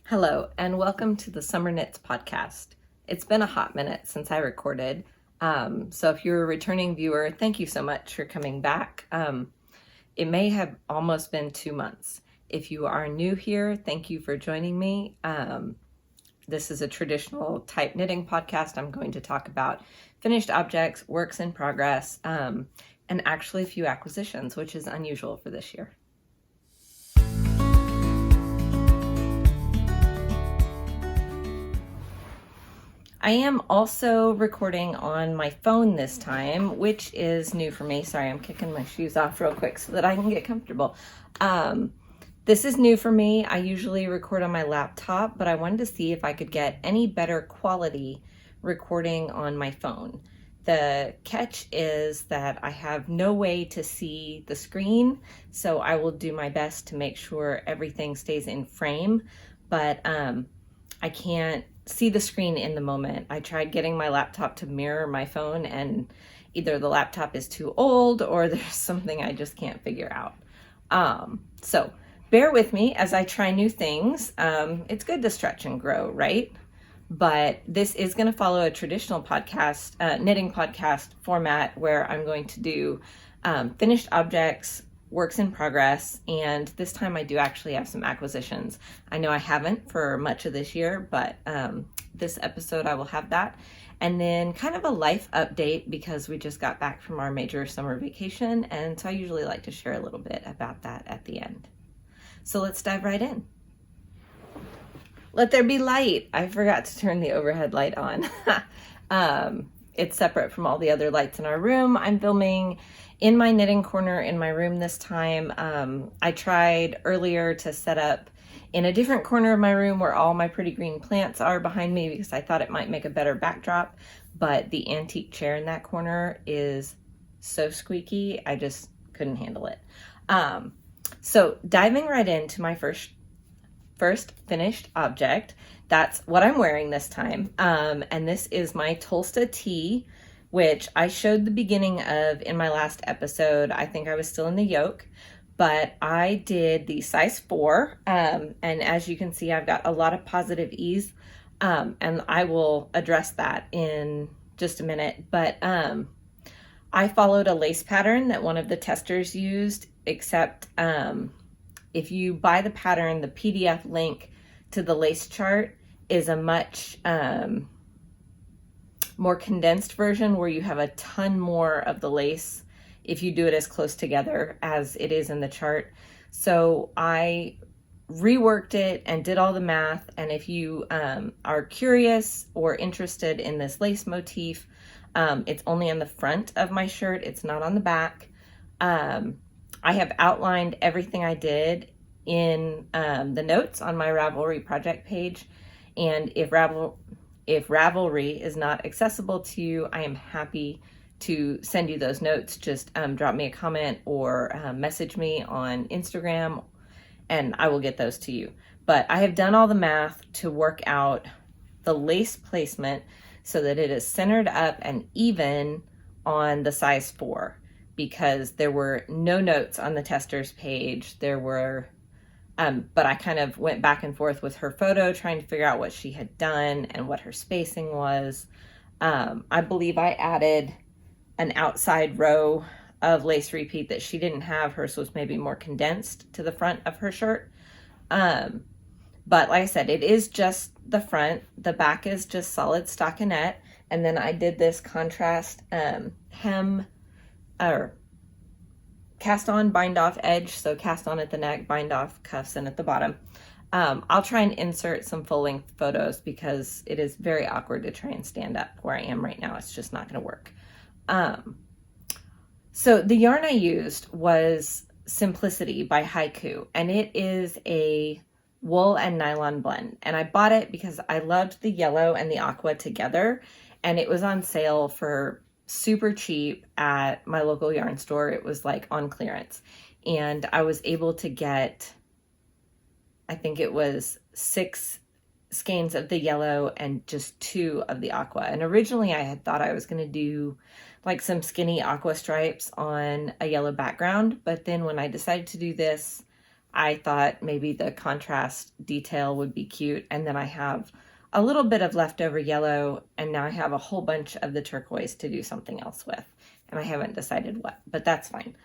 Hello, and welcome to the SomerKnits podcast. It's been a hot minute since I recorded, so if you're a returning viewer, thank you so much for coming back. It may have almost been 2 months. If you are new here, thank you for joining me. This is a traditional type knitting podcast. I'm going to talk about finished objects, works in progress, and actually a few acquisitions, which is unusual for this year. I am also recording on my phone this time, which is new for me. Sorry, I'm kicking my shoes off real quick so that I can get comfortable. This is new for me. I usually record on my laptop, but I wanted to see if I could get any better quality recording on my phone. The catch is that I have no way to see the screen, so I will do my best to make sure everything stays in frame, but I can't see the screen in the moment. I tried getting my laptop to mirror my phone, and either the laptop is too old or there's something I just can't figure out. So bear with me as I try new things. It's good to stretch and grow, right? But this is going to follow a traditional podcast, knitting podcast format, where I'm going to do finished objects, works in progress, and this time I do actually have some acquisitions. I know I haven't for much of this year, but this episode I will have that. And then kind of a life update, because we just got back from our major summer vacation, and so I usually like to share a little bit about that at the end. So let's dive right in. Let there be light. I forgot to turn the overhead light on. It's separate from all the other lights in our room. I'm filming in my knitting corner in my room this time. I tried earlier to set up in a different corner of my room where all my pretty green plants are behind me, because I thought it might make a better backdrop, but the antique chair in that corner is so squeaky, I just couldn't handle it. So diving right into my first finished object, that's what I'm wearing this time. And this is my Tolsta Tee, which I showed the beginning of in my last episode. I think I was still in the yoke, but I did the size 4. And as you can see, I've got a lot of positive ease, and I will address that in just a minute. But I followed a lace pattern that one of the testers used, except if you buy the pattern, the PDF link to the lace chart is a much more condensed version, where you have a ton more of the lace if you do it as close together as it is in the chart. So I reworked it and did all the math, and if you are curious or interested in this lace motif, it's only on the front of my shirt, it's not on the back. I have outlined everything I did in the notes on my Ravelry project page, and if Ravelry is not accessible to you, I am happy to send you those notes. Just drop me a comment or message me on Instagram, and I will get those to you. But I have done all the math to work out the lace placement so that it is centered up and even on the size 4, because there were no notes on the tester's page. There were but I kind of went back and forth with her photo, trying to figure out what she had done and what her spacing was. I believe I added an outside row of lace repeat that she didn't have. Hers was maybe more condensed to the front of her shirt. But like I said, it is just the front. The back is just solid stockinette. And then I did this contrast hem, or cast on, bind off edge. So cast on at the neck, bind off cuffs and at the bottom. I'll try and insert some full length photos, because it is very awkward to try and stand up where I am right now. It's just not going to work. So the yarn I used was Simplicity by Haiku, and it is a wool and nylon blend. And I bought it because I loved the yellow and the aqua together, and it was on sale for super cheap at my local yarn store. It was like on clearance, and I was able to get, I think it was 6 skeins of the yellow and just 2 of the aqua. And originally I had thought I was going to do like some skinny aqua stripes on a yellow background, but then when I decided to do this, I thought maybe the contrast detail would be cute. And then I have a little bit of leftover yellow, and now I have a whole bunch of the turquoise to do something else with. And I haven't decided what, but that's fine.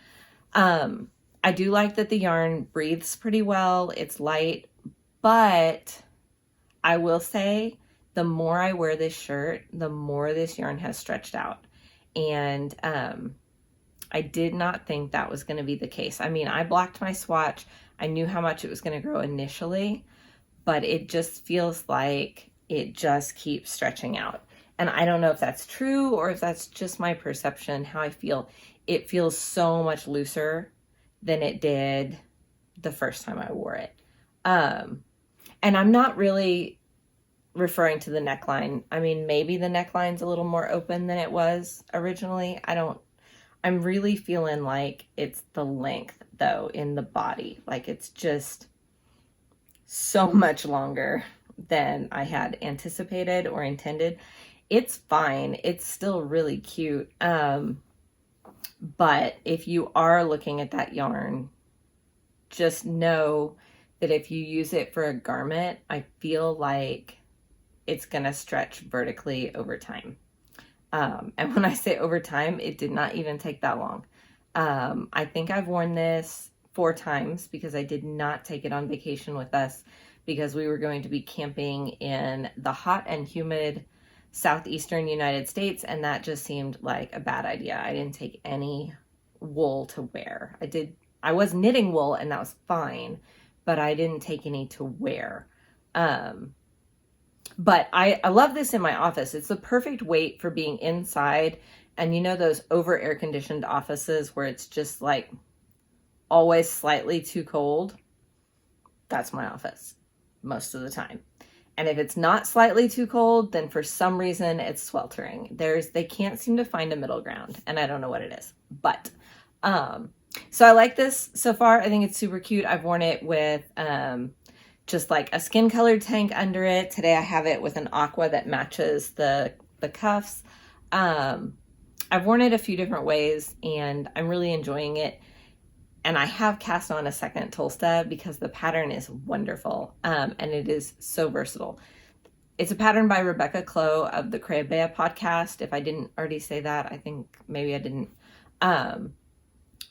I do like that the yarn breathes pretty well. It's light, but I will say the more I wear this shirt, the more this yarn has stretched out. And I did not think that was going to be the case. I mean, I blocked my swatch. I knew how much it was going to grow initially, but it just feels like it just keeps stretching out. And I don't know if that's true or if that's just my perception, how I feel. It feels so much looser than it did the first time I wore it. And I'm not really referring to the neckline. I mean, maybe the neckline's a little more open than it was originally. I'm really feeling like it's the length though in the body. Like it's just so much longer than I had anticipated or intended. It's fine. It's still really cute. But if you are looking at that yarn, just know that if you use it for a garment, I feel like it's going to stretch vertically over time. And when I say over time, it did not even take that long. I think I've worn this 4 times because I did not take it on vacation with us because we were going to be camping in the hot and humid southeastern United States, and that just seemed like a bad idea. I didn't take any wool to wear. I was knitting wool and that was fine, but I didn't take any to wear. But I love this in my office. It's the perfect weight for being inside. And you know those over air conditioned offices where it's just like always slightly too cold? That's my office most of the time. And if it's not slightly too cold, then for some reason it's sweltering. They can't seem to find a middle ground, and I don't know what it is. But so I like this so far. I think it's super cute. I've worn it with just like a skin colored tank under it. Today I have it with an aqua that matches the cuffs. I've worn it a few different ways and I'm really enjoying it. And I have cast on a second Tolsta because the pattern is wonderful, and it is so versatile. It's a pattern by Rebecca Clow of the Crochet podcast. If I didn't already say that, I think maybe I didn't.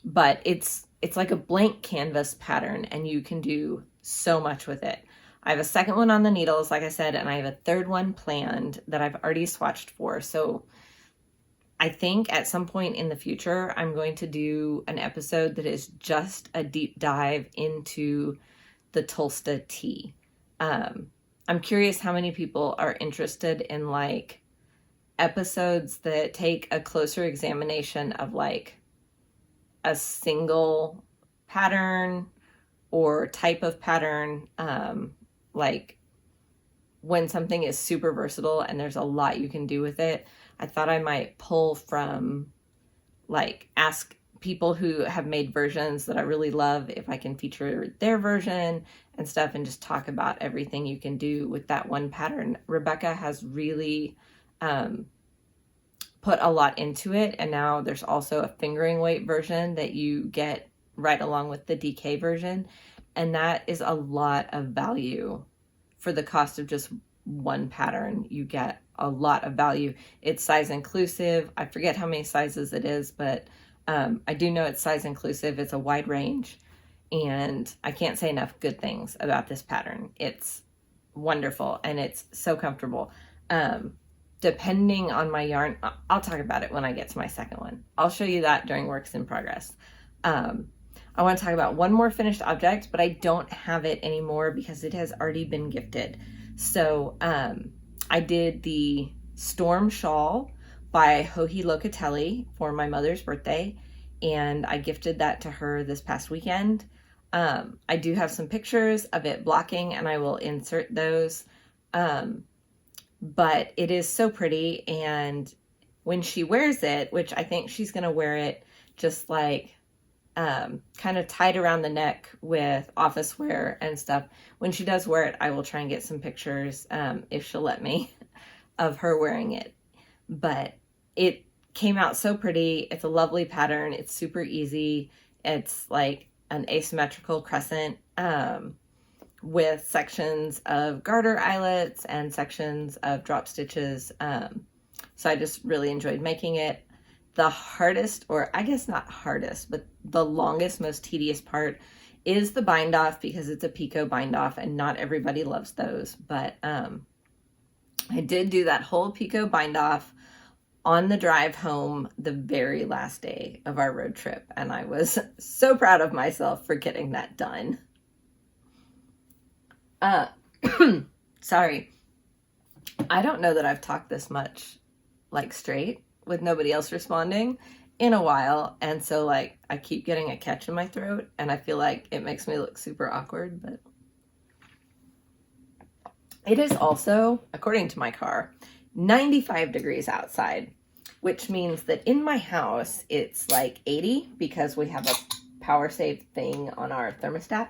But it's like a blank canvas pattern and you can do so much with it. I have a second one on the needles, like I said, and I have a third one planned that I've already swatched for. So I think at some point in the future, I'm going to do an episode that is just a deep dive into the Tolsta Tee. I'm curious how many people are interested in like episodes that take a closer examination of like a single pattern or type of pattern, like when something is super versatile and there's a lot you can do with it. I thought I might pull from, like, ask people who have made versions that I really love if I can feature their version and stuff and just talk about everything you can do with that one pattern. Rebecca has really put a lot into it, and now there's also a fingering weight version that you get right along with the DK version, and that is a lot of value for the cost of just one pattern. You get a lot of value. It's size inclusive. I forget how many sizes it is, but I do know it's size inclusive. It's a wide range, and I can't say enough good things about this pattern. It's wonderful and it's so comfortable. Depending on my yarn, I'll talk about it when I get to my second one. I'll show you that during works in progress. I want to talk about one more finished object, but I don't have it anymore because it has already been gifted. So I did the Storm Shawl by Joji Locatelli for my mother's birthday, and I gifted that to her this past weekend. I do have some pictures of it blocking, and I will insert those. But it is so pretty, and when she wears it, which I think she's going to wear it just like kind of tied around the neck with office wear and stuff. When she does wear it, I will try and get some pictures, if she'll let me, of her wearing it. But it came out so pretty. It's a lovely pattern. It's super easy. It's like an asymmetrical crescent, with sections of garter eyelets and sections of drop stitches. So I just really enjoyed making it. The hardest, or I guess not hardest, but the longest, most tedious part is the bind off, because it's a picot bind off and not everybody loves those. But I did do that whole picot bind off on the drive home the very last day of our road trip, and I was so proud of myself for getting that done. Sorry. I don't know that I've talked this much, like, straight with nobody else responding in a while, and so, like, I keep getting a catch in my throat, and I feel like it makes me look super awkward, but it is also, according to my car, 95 degrees outside, which means that in my house it's like 80 because we have a power save thing on our thermostat.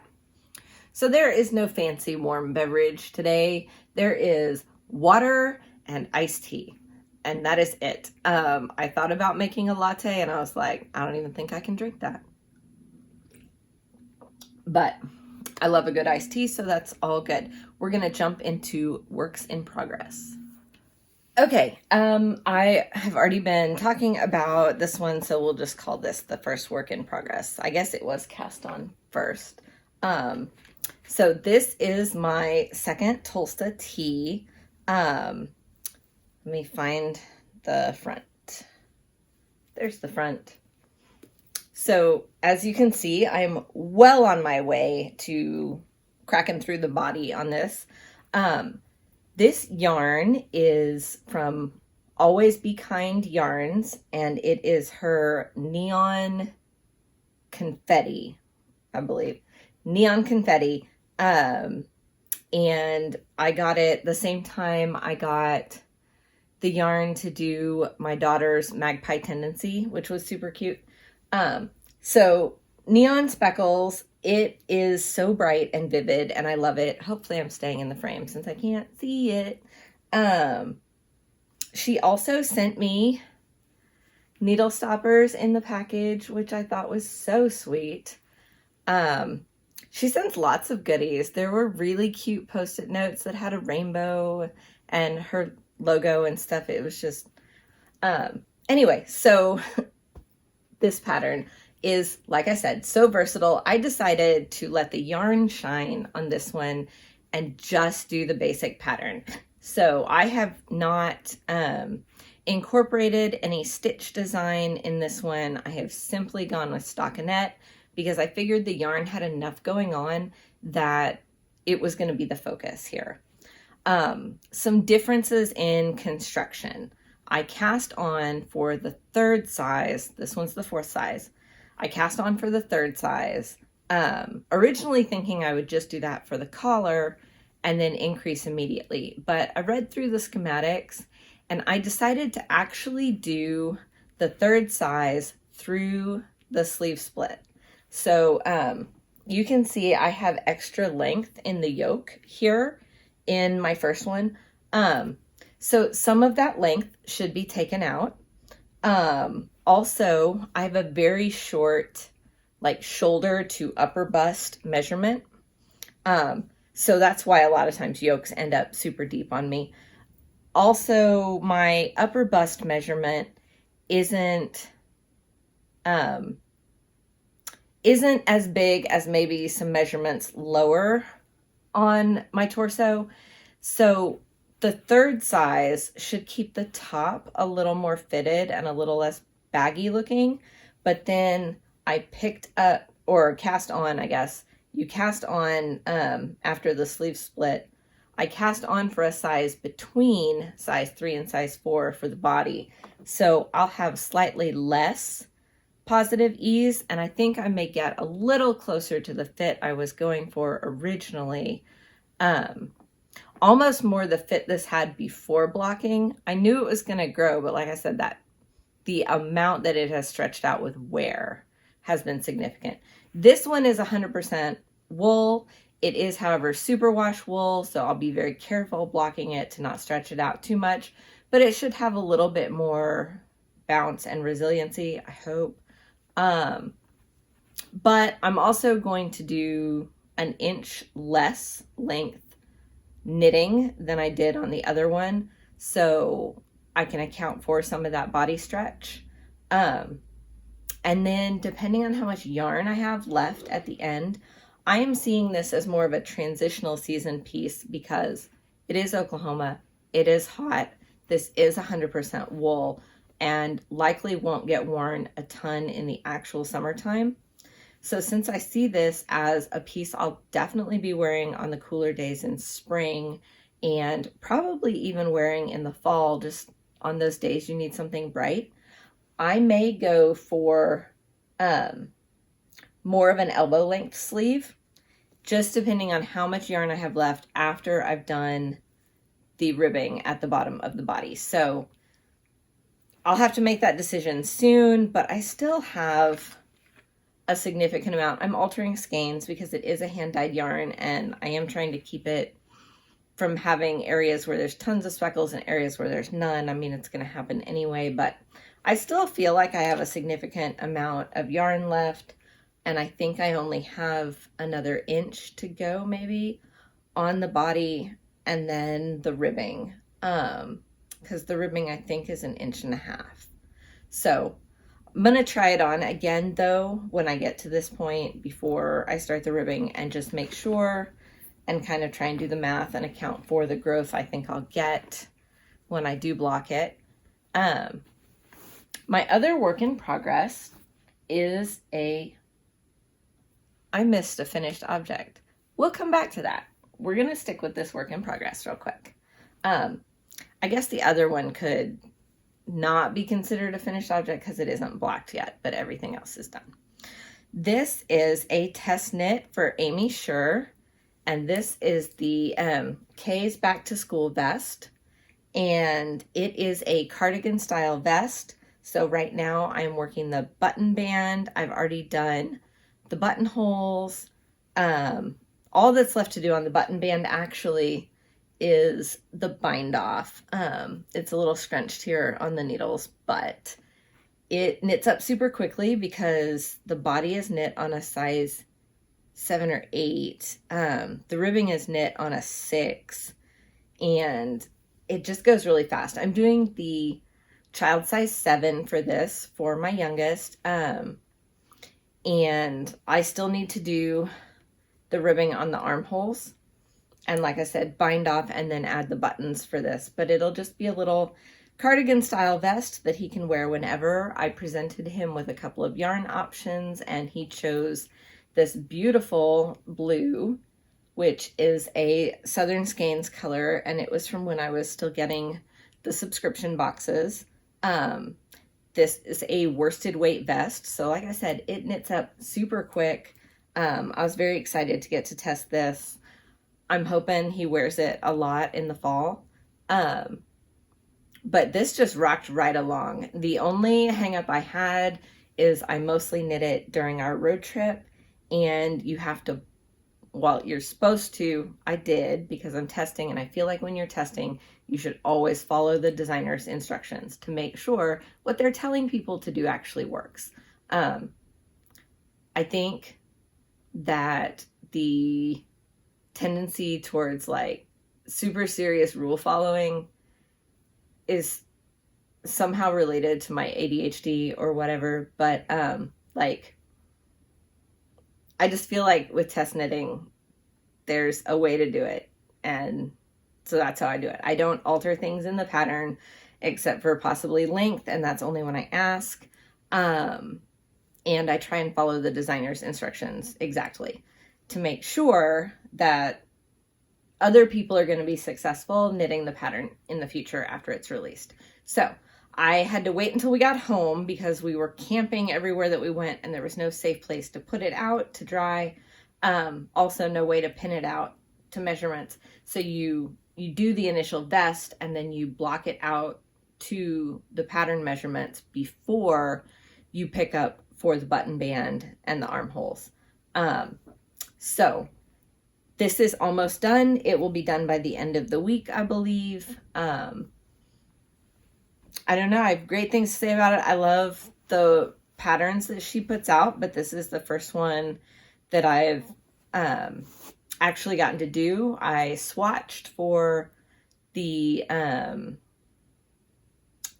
So there is no fancy warm beverage today. There is water and iced tea, and that is it. I thought about making a latte, and I was like, I don't even think I can drink that. But I love a good iced tea, so that's all good. We're gonna jump into works in progress. Okay, I have already been talking about this one, so we'll just call this the first work in progress. I guess it was cast on first. So this is my second Tolsta Tee. Let me find the front. There's the front. So as you can see, I'm well on my way to cracking through the body on this. This yarn is from Always Be Kind Yarns, and it is her Neon Confetti, I believe. Neon Confetti. And I got it the same time I got the yarn to do my daughter's Magpie Tendency, which was super cute. So Neon Speckles, it is so bright and vivid, and I love it. Hopefully I'm staying in the frame since I can't see it. She also sent me needle stoppers in the package, which I thought was so sweet. She sends lots of goodies. There were really cute Post-it notes that had a rainbow and her logo and stuff. It was just, anyway, so this pattern is, like I said, so versatile. I decided to let the yarn shine on this one and just do the basic pattern. So I have not incorporated any stitch design in this one. I have simply gone with stockinette because I figured the yarn had enough going on that it was going to be the focus here. Some differences in construction. I cast on for the third size. This one's the fourth size. I cast on for the third size, originally thinking I would just do that for the collar and then increase immediately. But I read through the schematics and I decided to actually do the third size through the sleeve split. So you can see I have extra length in the yoke here in my first one. So some of that length should be taken out. Also, I have a very short, like, shoulder to upper bust measurement. So that's why a lot of times yokes end up super deep on me. Also, my upper bust measurement isn't as big as maybe some measurements lower on my torso. So the third size should keep the top a little more fitted and a little less baggy looking, but then I picked up, or cast on, I guess, you cast on after the sleeve split, I cast on for a size between size 3 and size 4 for the body. So I'll have slightly less positive ease, and I think I may get a little closer to the fit I was going for originally. Almost more the fit this had before blocking. I knew it was going to grow, but like I said, that the amount that it has stretched out with wear has been significant. This one is 100% wool. It is, however, superwash wool, so I'll be very careful blocking it to not stretch it out too much, but it should have a little bit more bounce and resiliency, I hope. But I'm also going to do an inch less length knitting than I did on the other one, so I can account for some of that body stretch. And then depending on how much yarn I have left at the end, I am seeing this as more of a transitional season piece because it is Oklahoma, it is hot, this is 100% wool, and likely won't get worn a ton in the actual summertime. So since I see this as a piece I'll definitely be wearing on the cooler days in spring, and probably even wearing in the fall, just on those days you need something bright, I may go for more of an elbow length sleeve, just depending on how much yarn I have left after I've done the ribbing at the bottom of the body. So I'll have to make that decision soon, but I still have a significant amount. I'm altering skeins because it is a hand-dyed yarn, and I am trying to keep it from having areas where there's tons of speckles and areas where there's none. I mean, it's going to happen anyway, but I still feel like I have a significant amount of yarn left, and I think I only have another inch to go maybe on the body and then the ribbing, because the ribbing I think is 1.5 inches. So I'm going to try it on again though when I get to this point before I start the ribbing, and just make sure and kind of try and do the math and account for the growth I think I'll get when I do block it. My other work in progress is I missed a finished object. We'll come back to that. We're going to stick with this work in progress real quick. I guess the other one could not be considered a finished object because it isn't blocked yet, but everything else is done. This is a test knit for Amy Scher, and this is the Kay's Back to School vest, and it is a cardigan style vest. So right now I'm working the button band. I've already done the buttonholes. All that's left to do on the button band actually is the bind off. It's a little scrunched here on the needles, but it knits up super quickly because the body is knit on a size 7 or 8. The ribbing is knit on a 6, and it just goes really fast. I'm doing the child size 7 for this for my youngest, and I still need to do the ribbing on the armholes, and like I said, bind off and then add the buttons for this, but it'll just be a little cardigan style vest that he can wear whenever. I presented him with a couple of yarn options, and he chose this beautiful blue, which is a Southern Skeins color, and it was from when I was still getting the subscription boxes. This is a worsted weight vest, so like I said, it knits up super quick. I was very excited to get to test this. I'm hoping he wears it a lot in the fall. But this just rocked right along. The only hang up I had is I mostly knit it during our road trip, and you have to, well, you're supposed to, I did because I'm testing, and I feel like when you're testing, you should always follow the designer's instructions to make sure what they're telling people to do actually works. I think that the tendency towards like super serious rule following is somehow related to my ADHD or whatever, but like I just feel like with test knitting there's a way to do it, and so that's how I do it. I don't alter things in the pattern except for possibly length, and that's only when I ask, and I try and follow the designer's instructions exactly to make sure that other people are going to be successful knitting the pattern in the future after it's released. So I had to wait until we got home because we were camping everywhere that we went, and there was no safe place to put it out to dry. Also no way to pin it out to measurements. So you do the initial vest, and then you block it out to the pattern measurements before you pick up for the button band and the armholes. So this is almost done. It will be done by the end of the week, I believe. I don't know. I have great things to say about it. I love the patterns that she puts out, but this is the first one that I've actually gotten to do. I swatched for the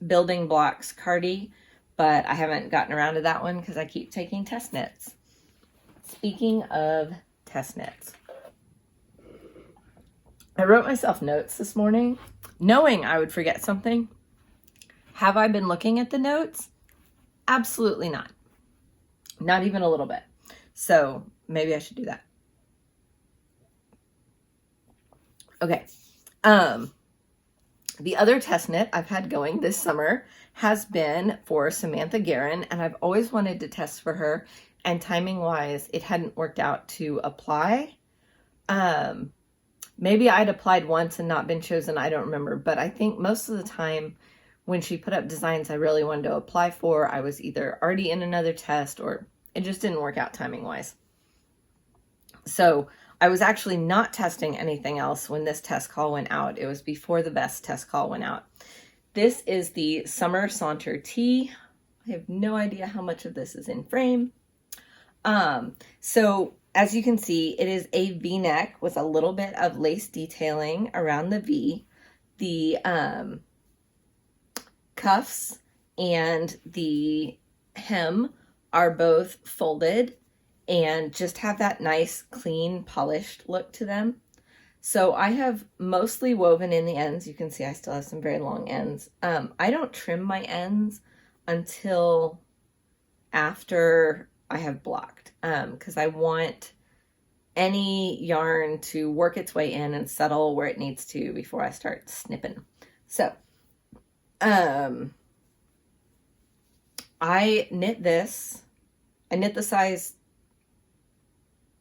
building blocks cardi, but I haven't gotten around to that one because I keep taking test knits. Speaking of test knits, I wrote myself notes this morning knowing I would forget something. Have I been looking at the notes? Absolutely not. Not even a little bit. So maybe I should do that. Okay. The other test knit I've had going this summer has been for Samantha Guerin, and I've always wanted to test for her, and timing wise it hadn't worked out to apply. Maybe I'd applied once and not been chosen, I don't remember, but I think most of the time when she put up designs I really wanted to apply for, I was either already in another test or it just didn't work out timing wise. So I was actually not testing anything else when this test call went out. It was before the best test call went out. This is the Summer Saunter Tee. I have no idea how much of this is in frame. So as you can see, it is a V-neck with a little bit of lace detailing around the V. The cuffs and the hem are both folded and just have that nice, clean, polished look to them. So I have mostly woven in the ends. You can see I still have some very long ends. I don't trim my ends until after I have blocked, because I want any yarn to work its way in and settle where it needs to before I start snipping. So I knit this. I knit the size,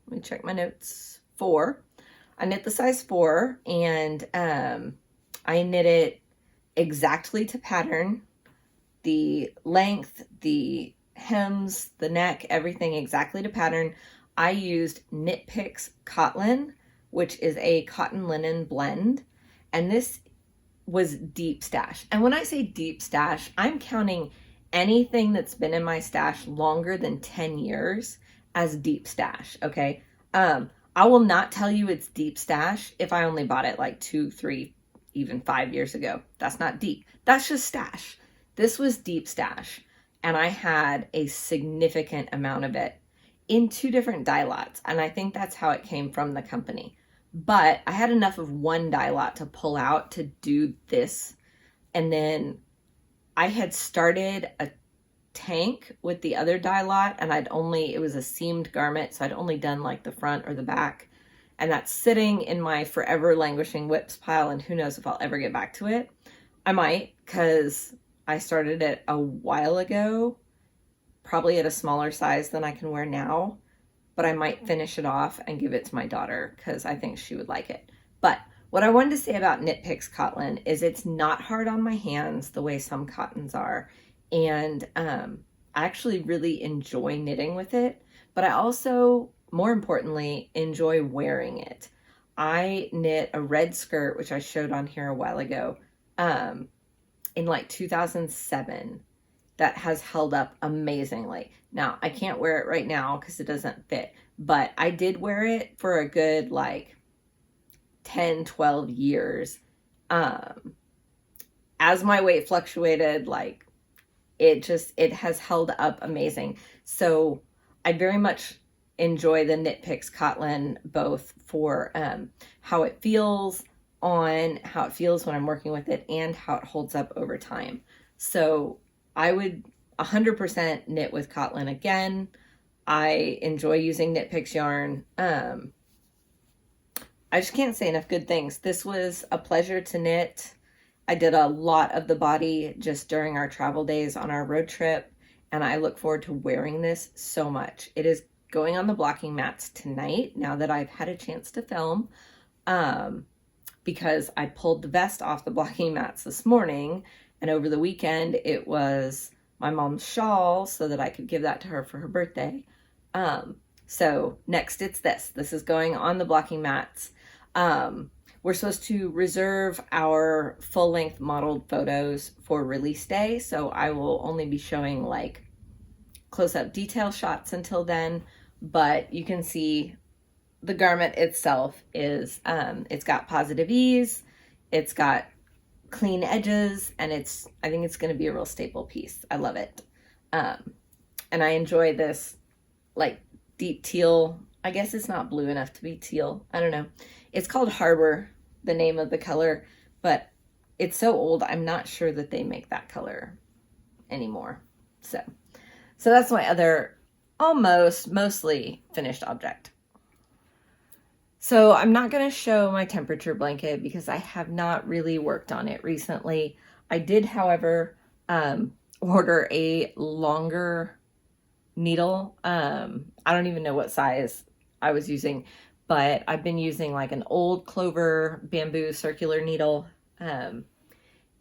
let me check my notes, 4. I knit the size 4, and I knit it exactly to pattern. The length, the hems, the neck, everything exactly to pattern. I used Knit Picks Cotlin, which is a cotton linen blend, and this was deep stash. And when I say deep stash, I'm counting anything that's been in my stash longer than 10 years as deep stash, okay? I will not tell you it's deep stash if I only bought it like 2, 3, even 5 years ago. That's not deep. That's just stash. This was deep stash, and I had a significant amount of it in 2 different dye lots, and I think that's how it came from the company. But I had enough of one dye lot to pull out to do this, and then I had started a tank with the other dye lot, and it was a seamed garment, so I'd only done like the front or the back, and that's sitting in my forever languishing whips pile, and who knows if I'll ever get back to it. I might, because I started it a while ago, probably at a smaller size than I can wear now, but I might finish it off and give it to my daughter because I think she would like it. But what I wanted to say about Knit Picks Cotlin is it's not hard on my hands the way some cottons are, and I actually really enjoy knitting with it, but I also, more importantly, enjoy wearing it. I knit a red skirt, which I showed on here a while ago, in like 2007, that has held up amazingly. Now, I can't wear it right now because it doesn't fit, but I did wear it for a good like 10, 12 years. As my weight fluctuated, like it has held up amazing. So I very much enjoy the Knit Picks Cotlin, both for how it feels on, how it feels when I'm working with it, and how it holds up over time. So I would 100% knit with Cotlin again. I enjoy using Knit Picks yarn. I just can't say enough good things. This was a pleasure to knit. I did a lot of the body just during our travel days on our road trip, and I look forward to wearing this so much. It is going on the blocking mats tonight, now that I've had a chance to film, because I pulled the vest off the blocking mats this morning, and over the weekend it was my mom's shawl so that I could give that to her for her birthday. So next it's this. This is going on the blocking mats. We're supposed to reserve our full-length modeled photos for release day, so I will only be showing like close-up detail shots until then, but you can see the garment itself is, it's got positive ease, it's got clean edges, and I think it's going to be a real staple piece. I love it. And I enjoy this like deep teal. I guess it's not blue enough to be teal. I don't know. It's called Harbor, the name of the color, but it's so old, I'm not sure that they make that color anymore. So that's my other mostly finished object. So I'm not going to show my temperature blanket because I have not really worked on it recently. I did, however, order a longer needle. I don't even know what size I was using, but I've been using like an old clover bamboo circular needle.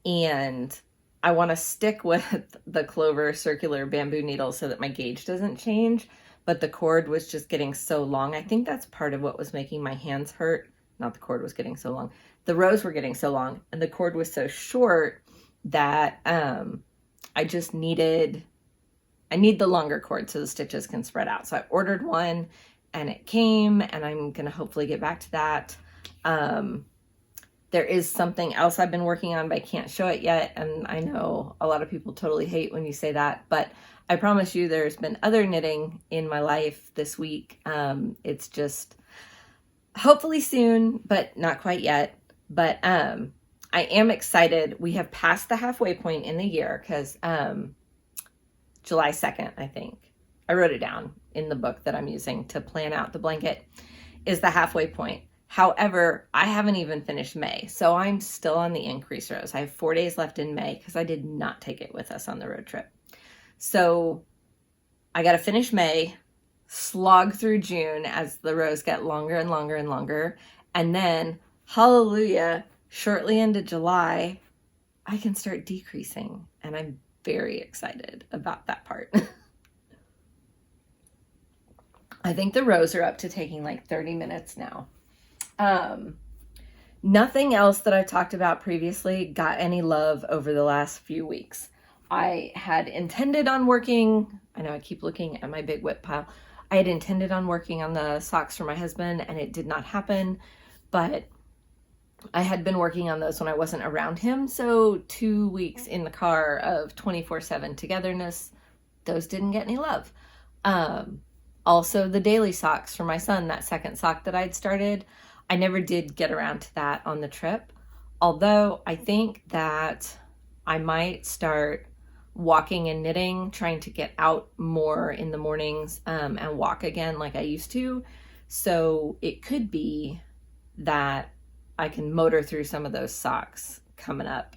And I want to stick with the clover circular bamboo needle so that my gauge doesn't change. But the cord was just getting so long. I think that's part of what was making my hands hurt. Not the cord was getting so long. The rows were getting so long and the cord was so short that I need the longer cord so the stitches can spread out. So I ordered one and it came, and I'm going to hopefully get back to that. There is something else I've been working on, but I can't show it yet. And I know a lot of people totally hate when you say that, but I promise you there's been other knitting in my life this week. It's just hopefully soon, but not quite yet. But I am excited. We have passed the halfway point in the year because July 2nd, I think. I wrote it down in the book that I'm using to plan out the blanket, is the halfway point. However, I haven't even finished May, so I'm still on the increase rows. I have 4 days left in May because I did not take it with us on the road trip. So I got to finish May, slog through June as the rows get longer and longer and longer, and then, hallelujah, shortly into July, I can start decreasing, and I'm very excited about that part. I think the rows are up to taking like 30 minutes now. Nothing else that I've talked about previously got any love over the last few weeks. I had intended on working, I know I keep looking at my big whip pile. I had intended on working on the socks for my husband and it did not happen, but I had been working on those when I wasn't around him. So 2 weeks in the car of 24/7 togetherness, those didn't get any love. Also the daily socks for my son, that second sock that I'd started, I never did get around to that on the trip. Although I think that I might start walking and knitting, trying to get out more in the mornings and walk again like I used to. So it could be that I can motor through some of those socks coming up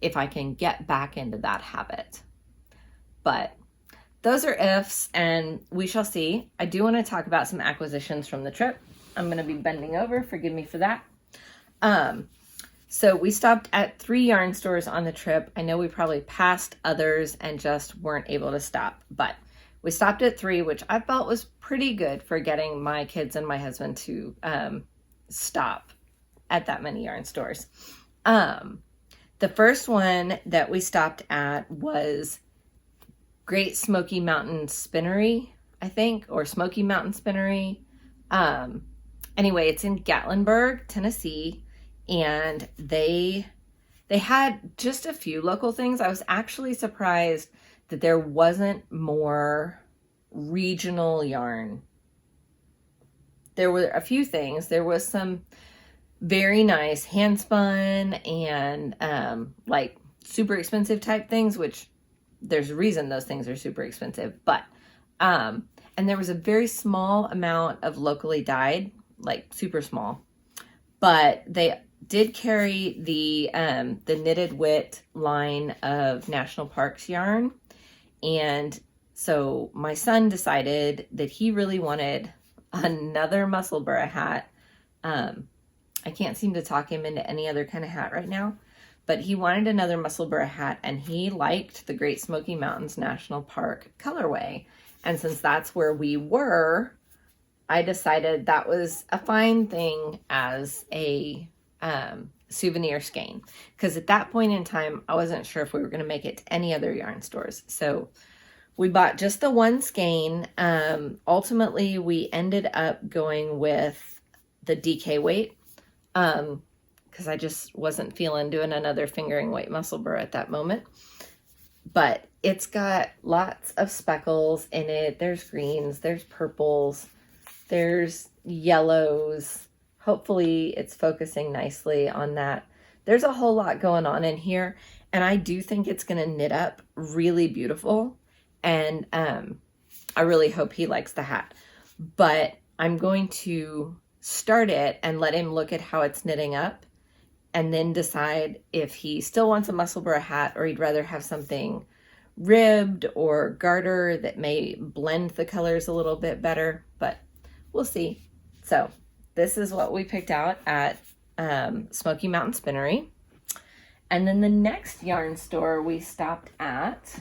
if I can get back into that habit. But those are ifs, and we shall see. I do want to talk about some acquisitions from the trip. I'm going to be bending over. Forgive me for that. So we stopped at 3 yarn stores on the trip. I know we probably passed others and just weren't able to stop, but we stopped at 3, which I felt was pretty good for getting my kids and my husband to stop at that many yarn stores. The first one that we stopped at was Great Smoky Mountain Spinnery, I think, or Smoky Mountain Spinnery. Anyway, it's in Gatlinburg, Tennessee, and they had just a few local things. I was actually surprised that there wasn't more regional yarn. There were a few things. There was some very nice hand spun and like super expensive type things, which there's a reason those things are super expensive, but and there was a very small amount of locally dyed, like super small, but they did carry the Knitted Wit line of National Parks yarn. And so my son decided that he really wanted another Musselburgh hat. I can't seem to talk him into any other kind of hat right now, but he wanted another Musselburgh hat, and he liked the Great Smoky Mountains National Park colorway. And since that's where we were, I decided that was a fine thing as a souvenir skein, because at that point in time, I wasn't sure if we were going to make it to any other yarn stores. So We bought just the one skein. Ultimately, we ended up going with the DK weight because I just wasn't feeling doing another fingering weight muscle burr at that moment. But it's got lots of speckles in it. There's greens, there's purples, there's yellows. Hopefully it's focusing nicely on that. There's a whole lot going on in here, and I do think it's going to knit up really beautiful. And I really hope he likes the hat. But I'm going to start it and let him look at how it's knitting up, and then decide if he still wants a muscle burr hat or he'd rather have something ribbed or garter that may blend the colors a little bit better, but we'll see. So this is what we picked out at Smoky Mountain Spinnery. And then the next yarn store we stopped at,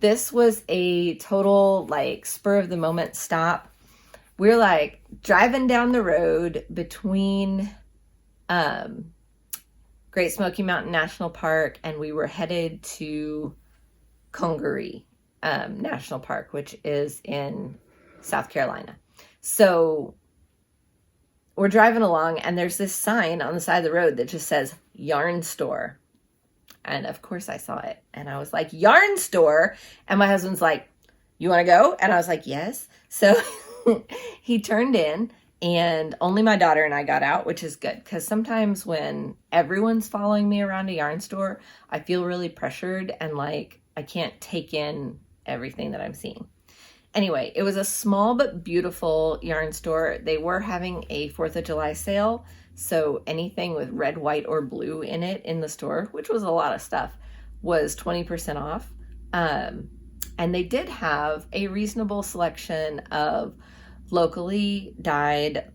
this was a total like spur of the moment stop. We're like driving down the road between Great Smoky Mountain National Park, and we were headed to Congaree National Park, which is in South Carolina. So we're driving along, and there's this sign on the side of the road that just says yarn store. And of course I saw it, and I was like, yarn store? And my husband's like, you want to go? And I was like, yes. So he turned in, and only my daughter and I got out, which is good, because sometimes when everyone's following me around a yarn store, I feel really pressured and like I can't take in everything that I'm seeing. Anyway, it was a small but beautiful yarn store. They were having a 4th of July sale, so anything with red, white, or blue in it in the store, which was a lot of stuff, was 20% off. And they did have a reasonable selection of locally dyed,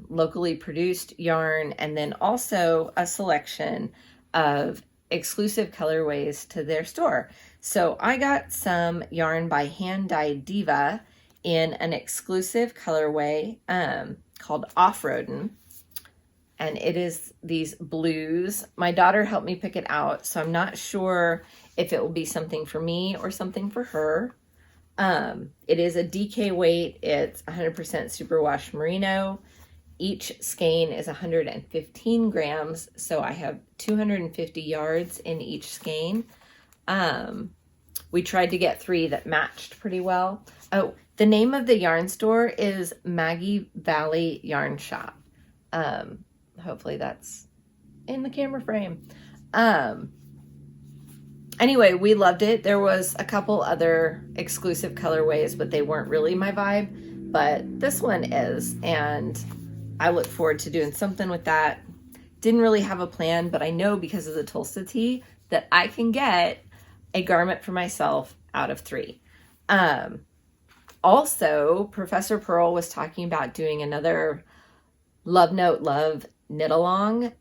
locally produced yarn, and then also a selection of exclusive colorways to their store. So I got some yarn by Hand Dyed Diva in an exclusive colorway called Off-Roadin'. And it is these blues. My daughter helped me pick it out, so I'm not sure if it will be something for me or something for her. It is a DK weight. It's 100% superwash merino. Each skein is 115 grams, so I have 250 yards in each skein. We tried to get 3 that matched pretty well. Oh, the name of the yarn store is Maggie Valley Yarn Shop. Hopefully that's in the camera frame. Anyway, we loved it. There was a couple other exclusive colorways, but they weren't really my vibe. But this one is, and I look forward to doing something with that. Didn't really have a plan, but I know because of the Tolsta Tee that I can get a garment for myself out of 3. Also, Professor Pearl was talking about doing another Love Note Love knit along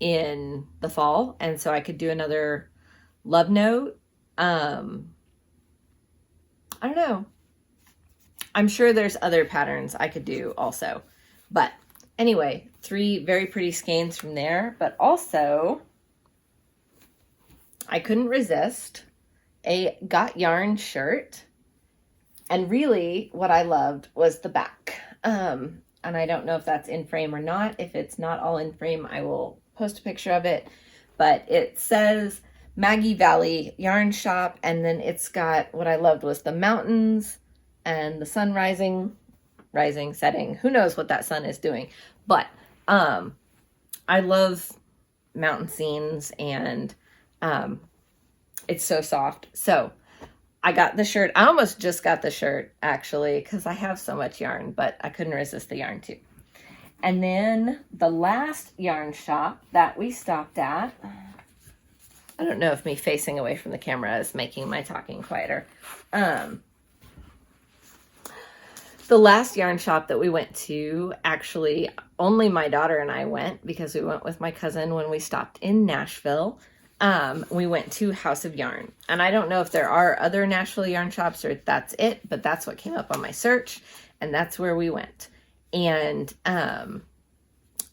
in the fall, and so I could do another love note. I don't know. I'm sure there's other patterns I could do also. But anyway, 3 very pretty skeins from there. But also, I couldn't resist a Got Yarn shirt. And really, what I loved was the back. And I don't know if that's in frame or not. If it's not all in frame, I will post a picture of it. But it says Maggie Valley Yarn Shop, and then it's got, what I loved was the mountains and the sun rising, setting. Who knows what that sun is doing. But I love mountain scenes, and it's so soft. So I got the shirt. I almost just got the shirt, actually, because I have so much yarn, but I couldn't resist the yarn, too. And then the last yarn shop that we stopped at, I don't know if me facing away from the camera is making my talking quieter. The last yarn shop that we went to, actually, only my daughter and I went, because we went with my cousin when we stopped in Nashville. We went to House of Yarn, and I don't know if there are other Nashville yarn shops or if that's it, but that's what came up on my search, and that's where we went. And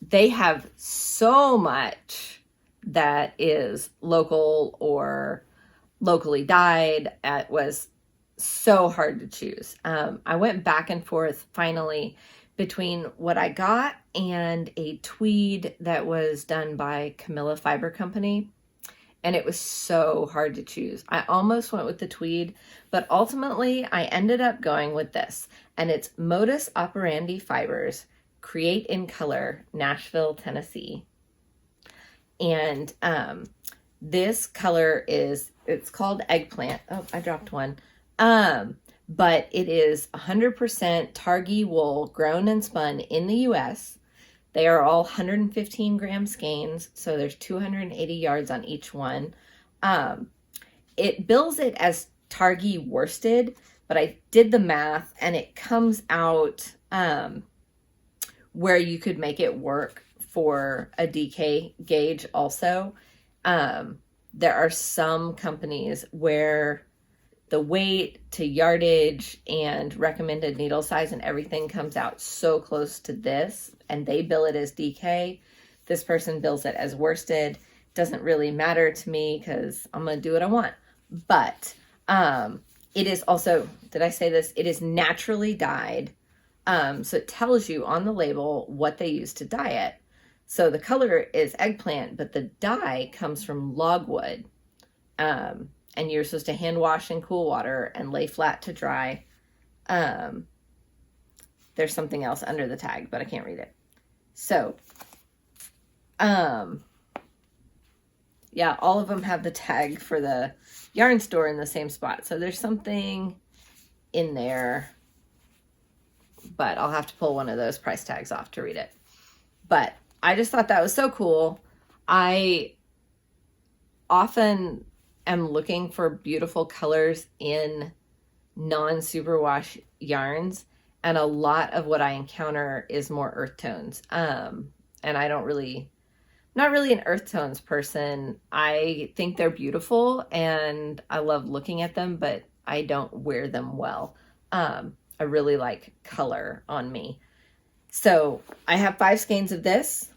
they have so much that is local or locally dyed. It was so hard to choose. I went back and forth finally between what I got and a tweed that was done by Camilla Fiber Company. And it was so hard to choose. I almost went with the tweed, but ultimately I ended up going with this. And it's Modus Operandi Fibers, Create in Color, Nashville, Tennessee. And this color it's called Eggplant. Oh, I dropped one. But it is 100% Targhee wool grown and spun in the US. They are all 115 gram skeins, so there's 280 yards on each one. It bills it as Targhee worsted, but I did the math and it comes out where you could make it work for a DK gauge also. There are some companies where the weight to yardage and recommended needle size and everything comes out so close to this, and they bill it as DK. This person bills it as worsted. Doesn't really matter to me because I'm going to do what I want. But it is also, did I say this? It is naturally dyed. So it tells you on the label what they use to dye it. So the color is eggplant, but the dye comes from logwood. And you're supposed to hand wash in cool water and lay flat to dry. There's something else under the tag, but I can't read it. So, yeah, all of them have the tag for the yarn store in the same spot. So there's something in there, but I'll have to pull one of those price tags off to read it. But I just thought that was so cool. I often am looking for beautiful colors in non-superwash yarns, and a lot of what I encounter is more earth tones. And I don't really, not really an earth tones person. I think they're beautiful and I love looking at them, but I don't wear them well. I really like color on me. So I have 5 skeins of this.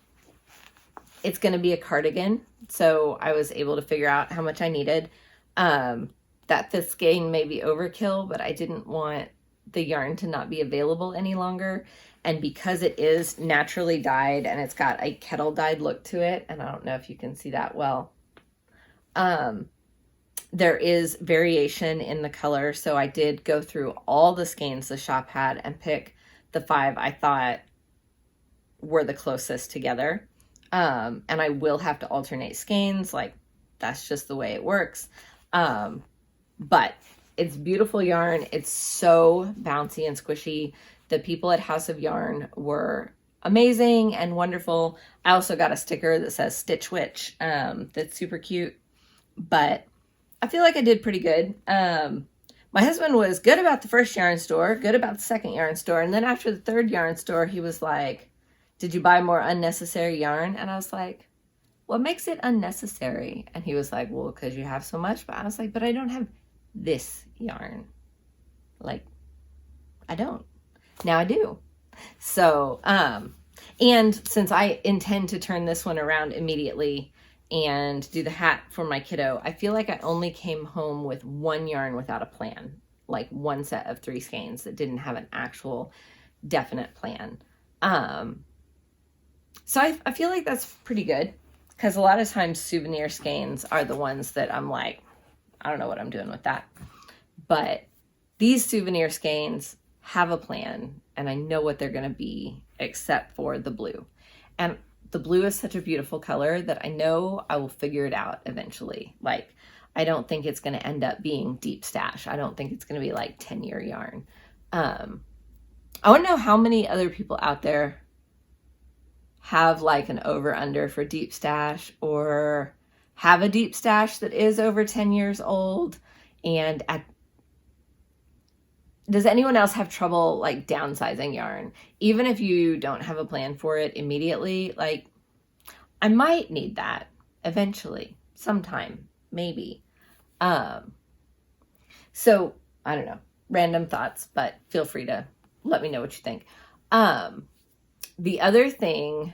It's going to be a cardigan. So I was able to figure out how much I needed. That 5th skein may be overkill, but I didn't want the yarn to not be available any longer. And because it is naturally dyed and it's got a kettle dyed look to it, and I don't know if you can see that well, there is variation in the color. So I did go through all the skeins the shop had and pick the 5 I thought were the closest together. And I will have to alternate skeins, like that's just the way it works. But it's beautiful yarn. It's so bouncy and squishy. The people at House of Yarn were amazing and wonderful. I also got a sticker that says Stitch Witch. That's super cute, but I feel like I did pretty good. My husband was good about the first yarn store, good about the second yarn store. And then after the third yarn store, he was like, did you buy more unnecessary yarn? And I was like, what makes it unnecessary? And he was like, well, because you have so much. But I was like, but I don't have this yarn. Like, I don't. Now I do. So, and since I intend to turn this one around immediately and do the hat for my kiddo, I feel like I only came home with 1 yarn without a plan, like 1 set of 3 skeins that didn't have an actual definite plan. So I feel like that's pretty good, because a lot of times souvenir skeins are the ones that I'm like, I don't know what I'm doing with that. But these souvenir skeins have a plan, and I know what they're going to be, except for the blue. And the blue is such a beautiful color that I know I will figure it out eventually. Like, I don't think it's going to end up being deep stash. I don't think it's going to be like 10-year yarn. I want to know how many other people out there have like an over under for deep stash, or have a deep stash that is over 10 years old. And does anyone else have trouble like downsizing yarn? Even if you don't have a plan for it immediately, like I might need that eventually, sometime, maybe. So I don't know, random thoughts, but feel free to let me know what you think. The other thing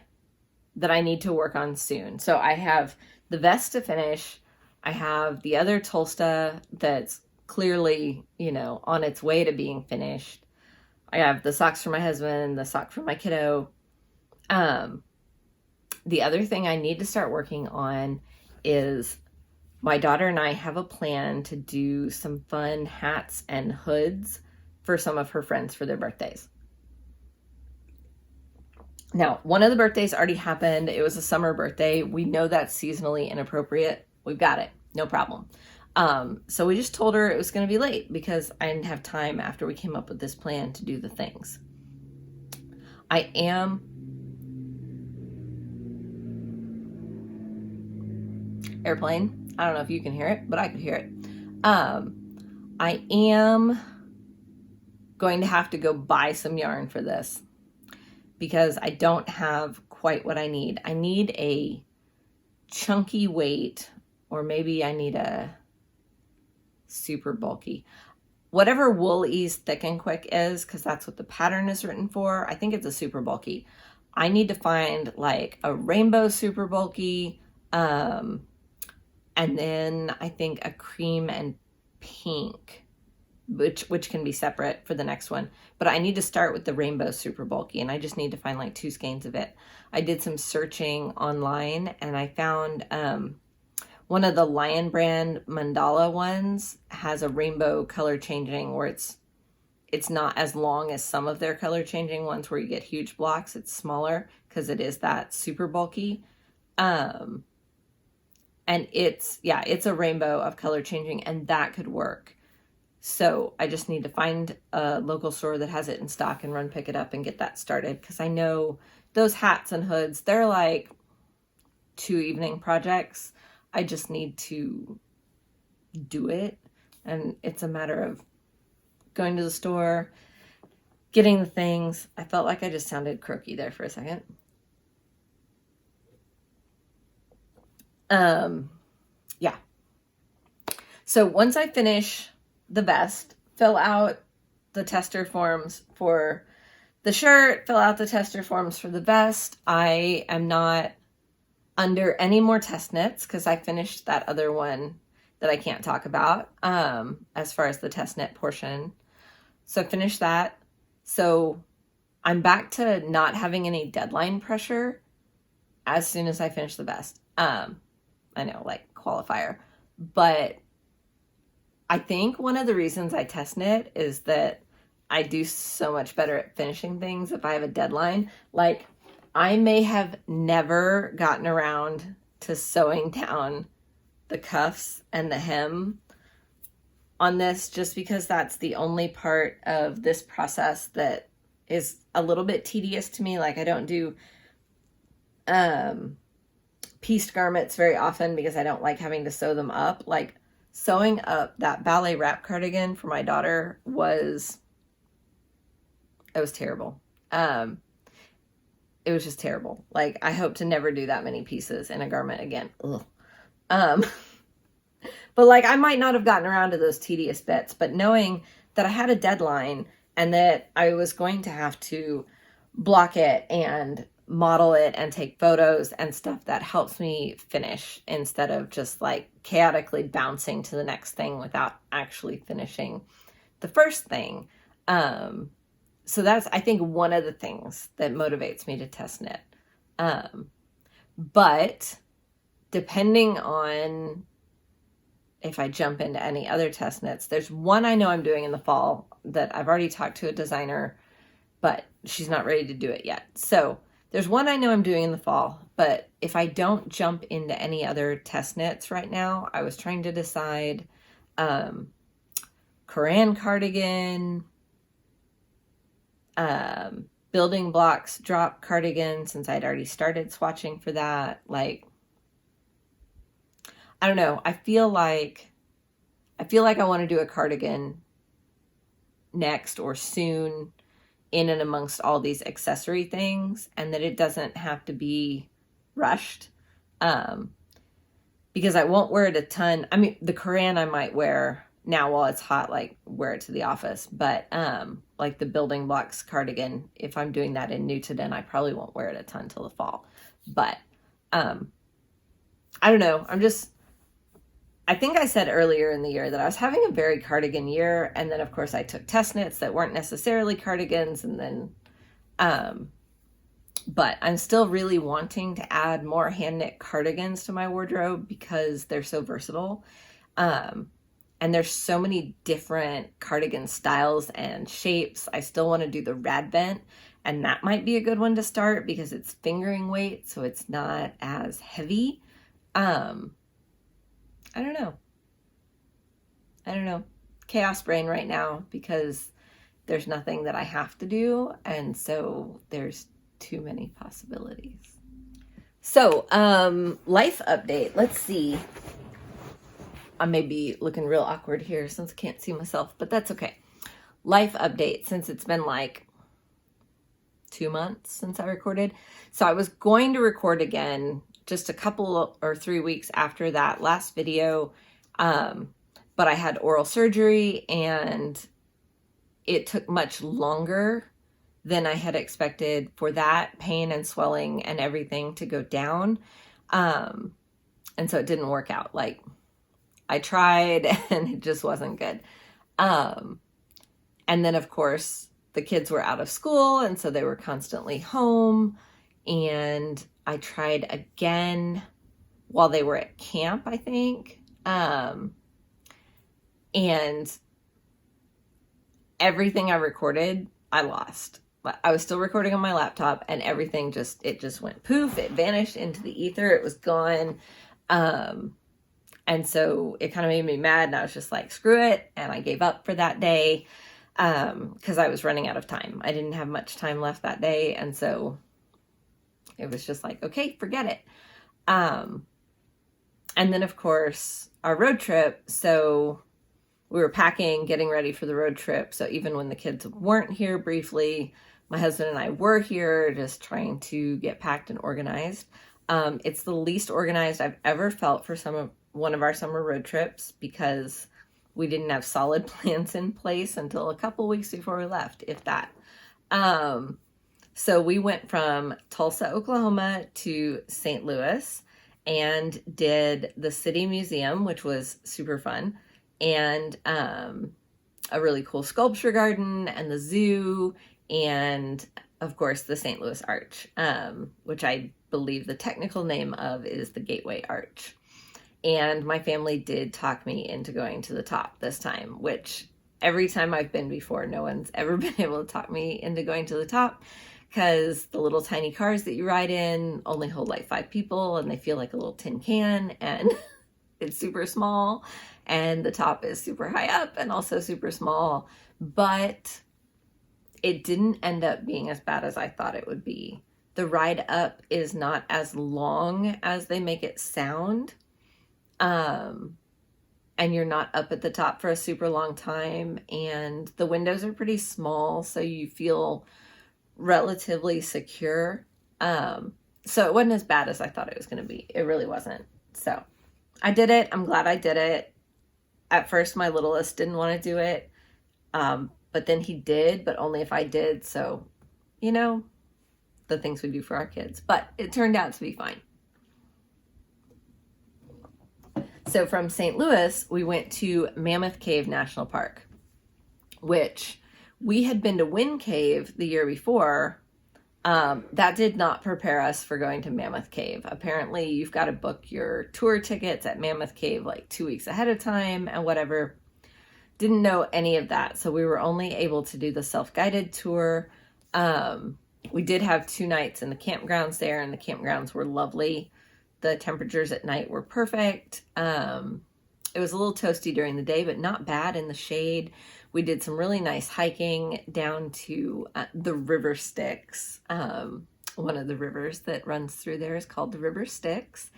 that I need to work on soon. So I have the vest to finish. I have the other Tolsta that's clearly, you know, on its way to being finished. I have the socks for my husband, the sock for my kiddo. The other thing I need to start working on is my daughter and I have a plan to do some fun hats and hoods for some of her friends for their birthdays. Now, one of the birthdays already happened. It was a summer birthday. We know that's seasonally inappropriate. We've got it. No problem. So we just told her it was going to be late because I didn't have time after we came up with this plan to do the things. I am airplane. I don't know if you can hear it, but I could hear it. I am going to have to go buy some yarn for this because I don't have quite what I need. I need a chunky weight, or maybe I need a super bulky. Whatever Wool Ease Thick and Quick is, because that's what the pattern is written for, I think it's a super bulky. I need to find like a rainbow super bulky, and then I think a cream and pink, which can be separate for the next one. But I need to start with the rainbow super bulky, and I just need to find like 2 skeins of it. I did some searching online, and I found one of the Lion brand mandala ones has a rainbow color changing where it's not as long as some of their color changing ones where you get huge blocks. It's smaller because it is that super bulky. And it's a rainbow of color changing, and that could work. So I just need to find a local store that has it in stock and run pick it up and get that started. Because I know those hats and hoods, they're like 2 evening projects. I just need to do it. And it's a matter of going to the store, getting the things. I felt like I just sounded croaky there for a second. Yeah. So once I finish the vest, fill out the tester forms for the shirt, fill out the tester forms for the vest. I am not under any more test knits because I finished that other one that I can't talk about as far as the test knit portion. So finish that. So I'm back to not having any deadline pressure as soon as I finish the vest. I know, like qualifier, but I think one of the reasons I test knit is that I do so much better at finishing things if I have a deadline. Like, I may have never gotten around to sewing down the cuffs and the hem on this just because that's the only part of this process that is a little bit tedious to me. Like, I don't do pieced garments very often because I don't like having to sew them up. Like, sewing up that ballet wrap cardigan for my daughter was terrible. It was just terrible. Like, I hope to never do that many pieces in a garment again. Ugh. But like, I might not have gotten around to those tedious bits, but knowing that I had a deadline and that I was going to have to block it and model it and take photos and stuff, that helps me finish instead of just like chaotically bouncing to the next thing without actually finishing the first thing. So that's, I think, one of the things that motivates me to test knit. But depending on if I jump into any other test knits, there's one I know I'm doing in the fall that I've already talked to a designer, but she's not ready to do it yet. So there's one I know I'm doing in the fall, but if I don't jump into any other test knits right now, I was trying to decide Koran cardigan, building blocks drop cardigan, since I'd already started swatching for that. Like, I don't know. I feel like I want to do a cardigan next or soon in and amongst all these accessory things, and that it doesn't have to be rushed. Because I won't wear it a ton. I mean, the Koran I might wear now while it's hot, like wear it to the office, but like the building blocks cardigan, if I'm doing that in Newton, I probably won't wear it a ton till the fall. But I don't know. I think I said earlier in the year that I was having a very cardigan year. And then of course I took test knits that weren't necessarily cardigans. And then, but I'm still really wanting to add more hand knit cardigans to my wardrobe because they're so versatile. And there's so many different cardigan styles and shapes. I still want to do the rad bent, and that might be a good one to start because it's fingering weight, so it's not as heavy. I don't know. Chaos brain right now because there's nothing that I have to do, and so there's too many possibilities. So, life update. Let's see. I may be looking real awkward here since I can't see myself, but that's okay. Life update, since it's been like 2 months since I recorded. So I was going to record again just a couple or 3 weeks after that last video, but I had oral surgery and it took much longer than I had expected for that pain and swelling and everything to go down. And so it didn't work out. Like, I tried and it just wasn't good. And then of course the kids were out of school and so they were constantly home, and I tried again while they were at camp, I think. And everything I recorded, I lost. I was still recording on my laptop and everything just went poof. It vanished into the ether. It was gone. And so it kind of made me mad, and I was just like, screw it. And I gave up for that day because I was running out of time. I didn't have much time left that day. And so it was just like, okay, forget it. And then of course our road trip. So we were packing, getting ready for the road trip. So even when the kids weren't here briefly, my husband and I were here just trying to get packed and organized. It's the least organized I've ever felt for one of our summer road trips because we didn't have solid plans in place until a couple weeks before we left, if that. So we went from Tulsa, Oklahoma to St. Louis and did the City Museum, which was super fun, and a really cool sculpture garden and the zoo, and of course the St. Louis Arch, which I believe the technical name of is the Gateway Arch. And my family did talk me into going to the top this time, which every time I've been before, no one's ever been able to talk me into going to the top because the little tiny cars that you ride in only hold like 5 people and they feel like a little tin can, and it's super small, and the top is super high up and also super small. But it didn't end up being as bad as I thought it would be. The ride up is not as long as they make it sound. And you're not up at the top for a super long time, and the windows are pretty small, so you feel relatively secure. So it wasn't as bad as I thought it was going to be. It really wasn't. So I did it. I'm glad I did it. At first, my littlest didn't want to do it. But then he did, but only if I did. So, you know, the things we do for our kids, but it turned out to be fine. So from St. Louis, we went to Mammoth Cave National Park, which we had been to Wind Cave the year before. That did not prepare us for going to Mammoth Cave. Apparently, you've got to book your tour tickets at Mammoth Cave like 2 weeks ahead of time and whatever. Didn't know any of that, so we were only able to do the self-guided tour. We did have 2 nights in the campgrounds there, and the campgrounds were lovely. The temperatures at night were perfect. It was a little toasty during the day, but not bad in the shade. We did some really nice hiking down to the River Styx. One of the rivers that runs through there is called the River Styx,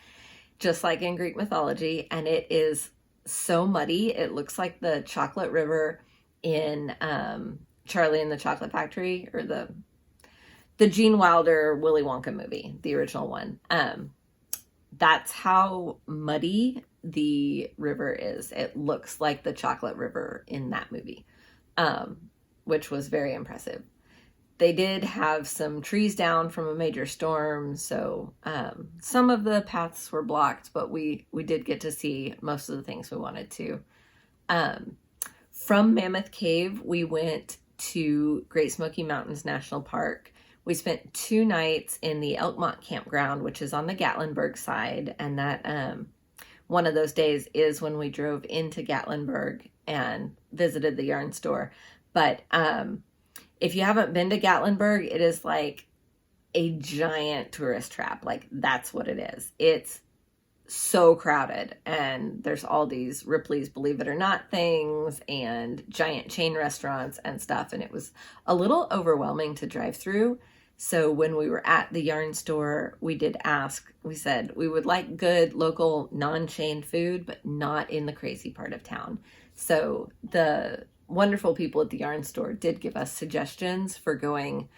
just like in Greek mythology. And it is so muddy. It looks like the chocolate river in Charlie and the Chocolate Factory, or the Gene Wilder Willy Wonka movie, the original one. That's how muddy the river is. It looks like the chocolate river in that movie, which was very impressive. they did have some trees down from a major storm, so some of the paths were blocked, but we did get to see most of the things we wanted to. From Mammoth Cave, we went to Great Smoky Mountains National Park. We spent 2 nights in the Elkmont Campground, which is on the Gatlinburg side, and that one of those days is when we drove into Gatlinburg and visited the yarn store. But if you haven't been to Gatlinburg, it is like a giant tourist trap. Like, that's what it is. It's so crowded, and there's all these Ripley's Believe It or Not things and giant chain restaurants and stuff, and it was a little overwhelming to drive through. So when we were at the yarn store, we did ask, we said we would like good local non-chain food, but not in the crazy part of town. So the wonderful people at the yarn store did give us suggestions for going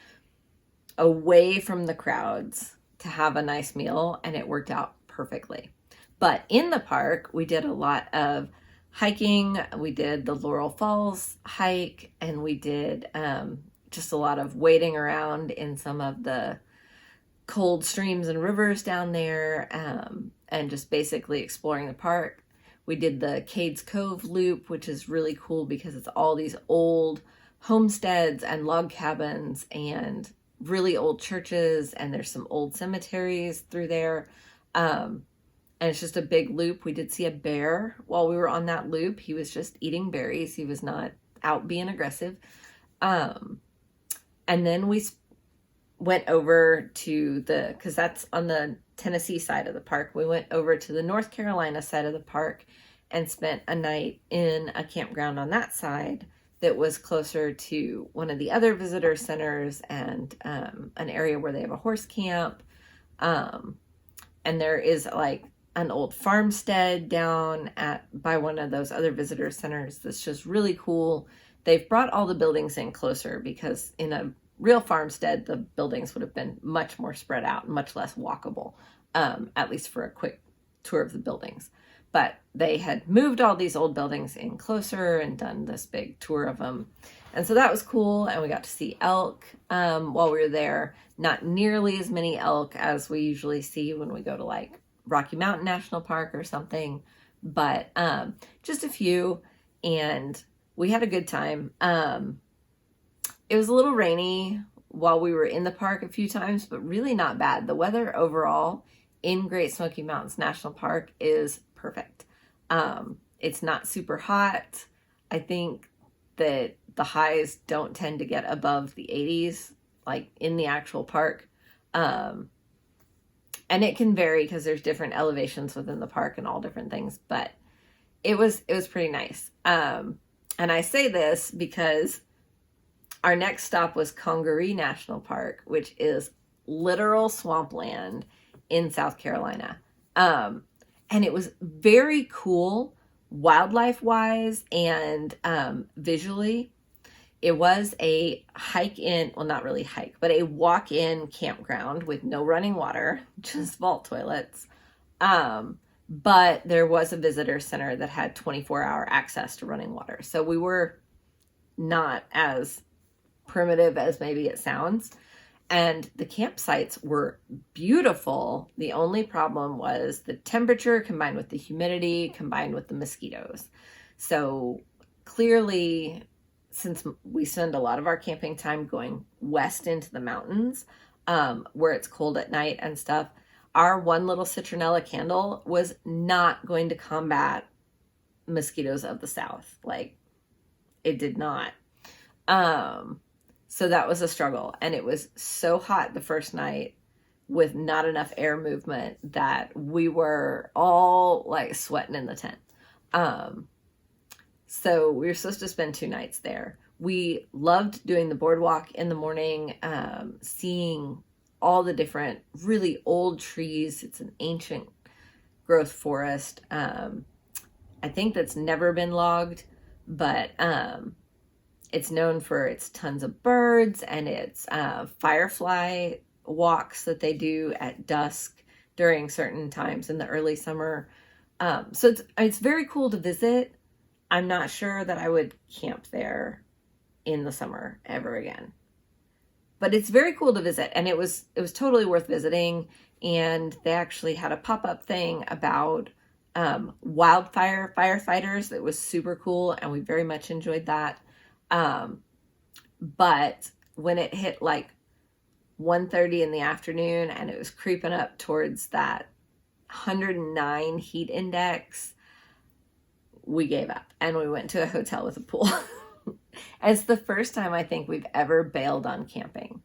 away from the crowds to have a nice meal, and it worked out perfectly. But in the park, we did a lot of hiking. We did the Laurel Falls hike, and we did just a lot of wading around in some of the cold streams and rivers down there, and just basically exploring the park. We did the Cades Cove loop, which is really cool because it's all these old homesteads and log cabins and really old churches, and there's some old cemeteries through there. And it's just a big loop. We did see a bear while we were on that loop. He was just eating berries. He was not out being aggressive. And then we went over to because that's on the Tennessee side of the park. We went over to the North Carolina side of the park and spent a night in a campground on that side that was closer to one of the other visitor centers and an area where they have a horse camp. And there is like an old farmstead down by one of those other visitor centers that's just really cool. They've brought all the buildings in closer because in a real farmstead, the buildings would have been much more spread out and much less walkable, at least for a quick tour of the buildings. But they had moved all these old buildings in closer and done this big tour of them. And so that was cool. And we got to see elk while we were there. Not nearly as many elk as we usually see when we go to like Rocky Mountain National Park or something, but just a few, and we had a good time. It was a little rainy while we were in the park a few times, but really not bad. The weather overall in Great Smoky Mountains National Park is perfect. It's not super hot. I think that the highs don't tend to get above the 80s, like in the actual park. And it can vary because there's different elevations within the park and all different things, but it was pretty nice. And I say this because our next stop was Congaree National Park, which is literal swampland in South Carolina. And it was very cool wildlife-wise and visually. It was a not really hike, but a walk-in campground with no running water, just vault toilets. But there was a visitor center that had 24-hour access to running water. So we were not as primitive as maybe it sounds. And the campsites were beautiful. The only problem was the temperature combined with the humidity combined with the mosquitoes. So clearly, since we spend a lot of our camping time going west into the mountains, where it's cold at night and stuff, our one little citronella candle was not going to combat mosquitoes of the south. Like, it did not. So that was a struggle. And it was so hot the first night with not enough air movement that we were all like sweating in the tent. So we were supposed to spend 2 nights there. We loved doing the boardwalk in the morning, seeing all the different really old trees. It's an ancient growth forest. I think that's never been logged, but it's known for its tons of birds and its firefly walks that they do at dusk during certain times in the early summer. So it's very cool to visit. I'm not sure that I would camp there in the summer ever again. But it's very cool to visit, and it was totally worth visiting. And they actually had a pop-up thing about wildfire firefighters that was super cool, and we very much enjoyed that. But when it hit like 1:30 in the afternoon and it was creeping up towards that 109 heat index, we gave up and we went to a hotel with a pool. It's the first time I think we've ever bailed on camping.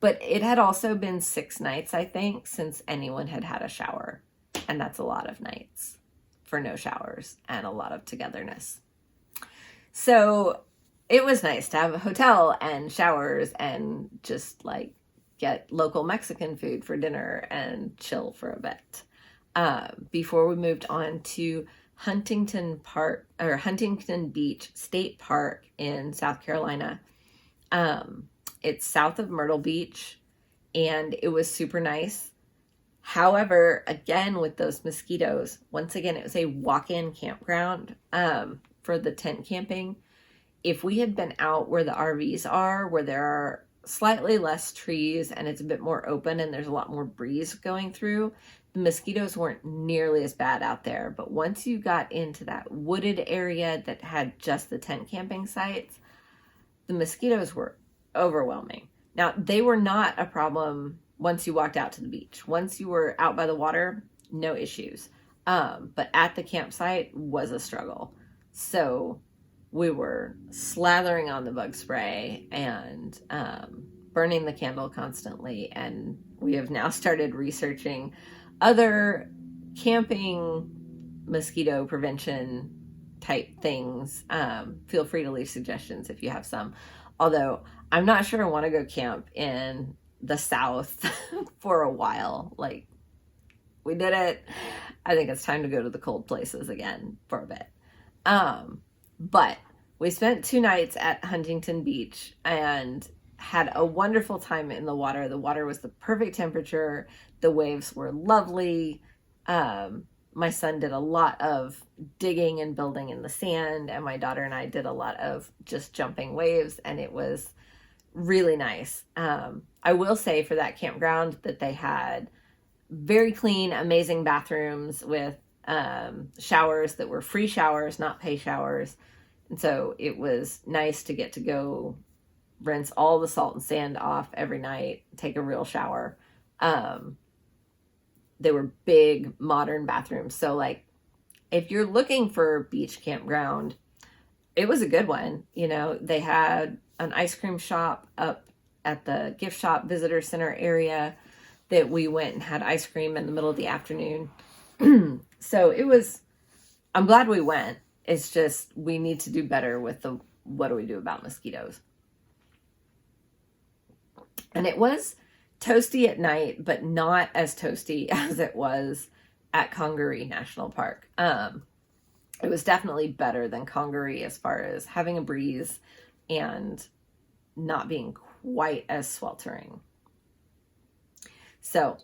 But it had also been 6 nights, I think, since anyone had had a shower. And that's a lot of nights for no showers and a lot of togetherness. So it was nice to have a hotel and showers and just like get local Mexican food for dinner and chill for a bit. Before we moved on to Huntington Beach State Park in South Carolina. It's south of Myrtle Beach, and it was super nice. However, again, with those mosquitoes, once again, it was a walk-in campground for the tent camping. If we had been out where the RVs are, where there are slightly less trees and it's a bit more open and there's a lot more breeze going through, the mosquitoes weren't nearly as bad out there. But once you got into that wooded area that had just the tent camping sites, the mosquitoes were overwhelming. Now, they were not a problem once you walked out to the beach. Once you were out by the water, no issues. But at the campsite was a struggle. So we were slathering on the bug spray and burning the candle constantly. And we have now started researching other camping mosquito prevention type things. Feel free to leave suggestions if you have some. Although I'm not sure I want to go camp in the South for a while. Like, we did it. I think it's time to go to the cold places again for a bit. But we spent 2 nights at Huntington Beach and had a wonderful time in the water. The water was the perfect temperature. The waves were lovely. My son did a lot of digging and building in the sand, and my daughter and I did a lot of just jumping waves, and it was really nice. I will say for that campground that they had very clean, amazing bathrooms with showers that were free showers, not pay showers. And so it was nice to get to go rinse all the salt and sand off every night, take a real shower. They were big, modern bathrooms. So, like, if you're looking for a beach campground, it was a good one. You know, they had an ice cream shop up at the gift shop visitor center area that we went and had ice cream in the middle of the afternoon. So it was, I'm glad we went. It's just, we need to do better with the, what do we do about mosquitoes? And it was toasty at night, but not as toasty as it was at Congaree National Park. It was definitely better than Congaree as far as having a breeze and not being quite as sweltering. So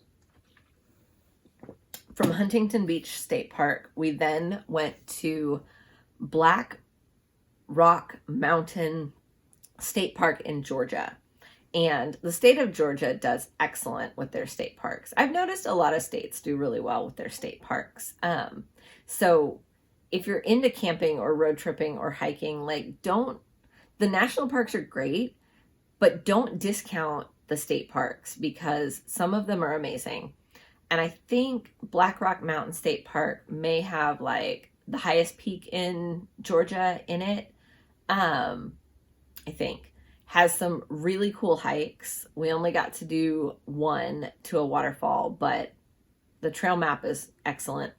from Huntington Beach State Park, we then went to Black Rock Mountain State Park in Georgia. And the state of Georgia does excellent with their state parks. I've noticed a lot of states do really well with their state parks. So if you're into camping or road tripping or hiking, like, the national parks are great, but don't discount the state parks because some of them are amazing. And I think Black Rock Mountain State Park may have like the highest peak in Georgia in it. I think has some really cool hikes. We only got to do one to a waterfall, but the trail map is excellent.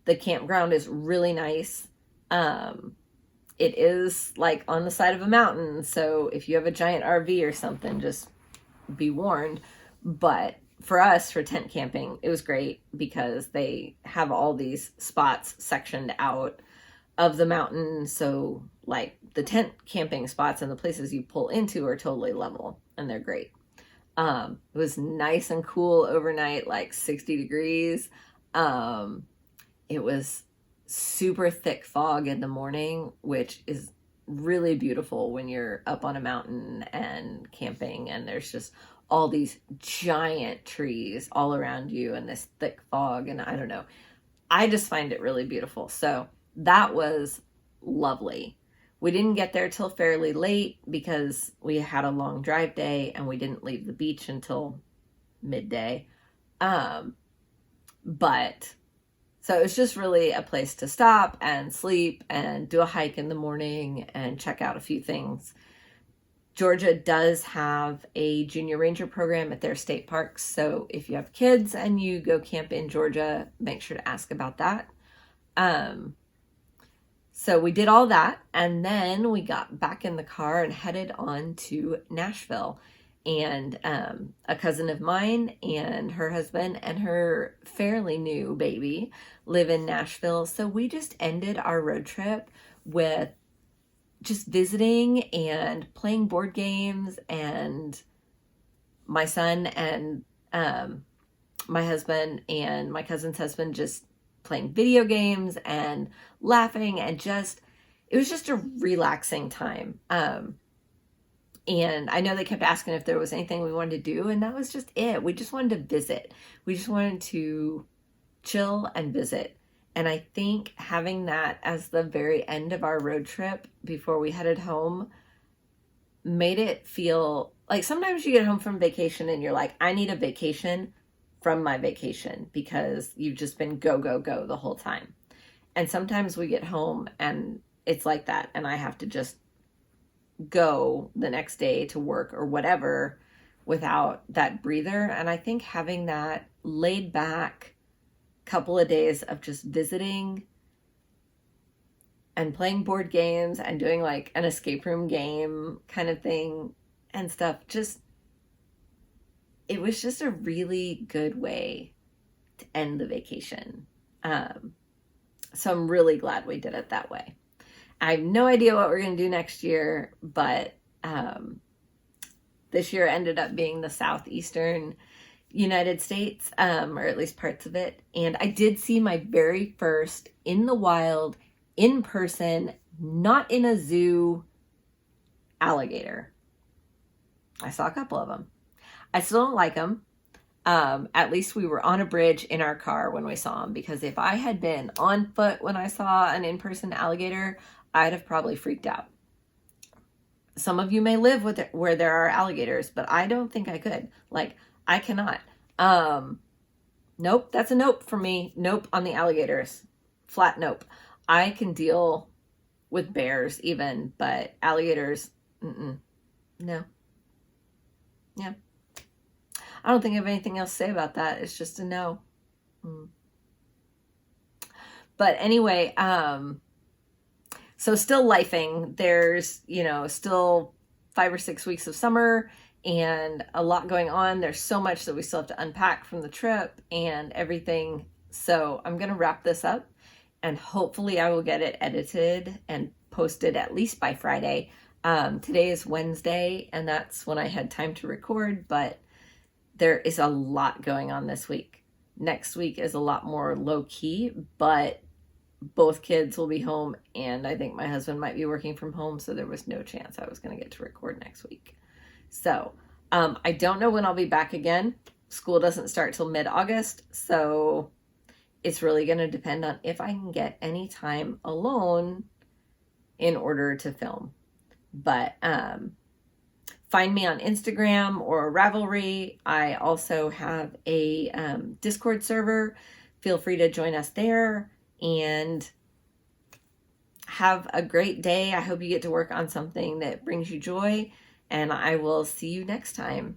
The campground is really nice. It is like on the side of a mountain, so if you have a giant RV or something, just be warned. But for us, for tent camping, it was great because they have all these spots sectioned out of the mountain. So like the tent camping spots and the places you pull into are totally level, and they're great. It was nice and cool overnight, like 60 degrees. It was super thick fog in the morning, which is really beautiful when you're up on a mountain and camping and there's just all these giant trees all around you and this thick fog, and I don't know. I just find it really beautiful. So that was lovely. We didn't get there till fairly late because we had a long drive day and we didn't leave the beach until midday. But so it was just really a place to stop and sleep and do a hike in the morning and check out a few things. Georgia does have a junior ranger program at their state parks. So if you have kids and you go camp in Georgia, make sure to ask about that. So we did all that, and then we got back in the car and headed on to Nashville. And a cousin of mine and her husband and her fairly new baby live in Nashville. So we just ended our road trip with just visiting and playing board games, and my son and my husband and my cousin's husband just playing video games and laughing, and it was just a relaxing time. And I know they kept asking if there was anything we wanted to do, and that was just it. We just wanted to visit. We just wanted to chill and visit. And I think having that as the very end of our road trip before we headed home made it feel like sometimes you get home from vacation and you're like, I need a vacation from my vacation because you've just been go, go, go the whole time. And sometimes we get home and it's like that, and I have to just go the next day to work or whatever without that breather. And I think having that laid back couple of days of just visiting and playing board games and doing like an escape room game kind of thing and stuff, it was just a really good way to end the vacation. So I'm really glad we did it that way. I have no idea what we're going to do next year, but this year ended up being the southeastern United States, or at least parts of it. And I did see my very first in the wild, in person, not in a zoo, alligator. I saw a couple of them. I still don't like them. At least we were on a bridge in our car when we saw them, because if I had been on foot when I saw an in-person alligator, I'd have probably freaked out. Some of you may live with it where there are alligators, but I don't think I could. Like, I cannot. Nope, that's a nope for me. Nope on the alligators. Flat nope. I can deal with bears even, but alligators, no. Yeah. I don't think I have anything else to say about that. It's just a no. But anyway, so still lifing. There's, still 5 or 6 weeks of summer and a lot going on. There's so much that we still have to unpack from the trip and everything. So I'm going to wrap this up, and hopefully I will get it edited and posted at least by Friday. Today is Wednesday, and that's when I had time to record, but there is a lot going on this week. Next week is a lot more low-key, but both kids will be home, and I think my husband might be working from home, so there was no chance I was going to get to record next week. So I don't know when I'll be back again. School doesn't start till mid-August, so it's really going to depend on if I can get any time alone in order to film. But find me on Instagram or Ravelry. I also have a Discord server. Feel free to join us there, and have a great day. I hope you get to work on something that brings you joy, and I will see you next time.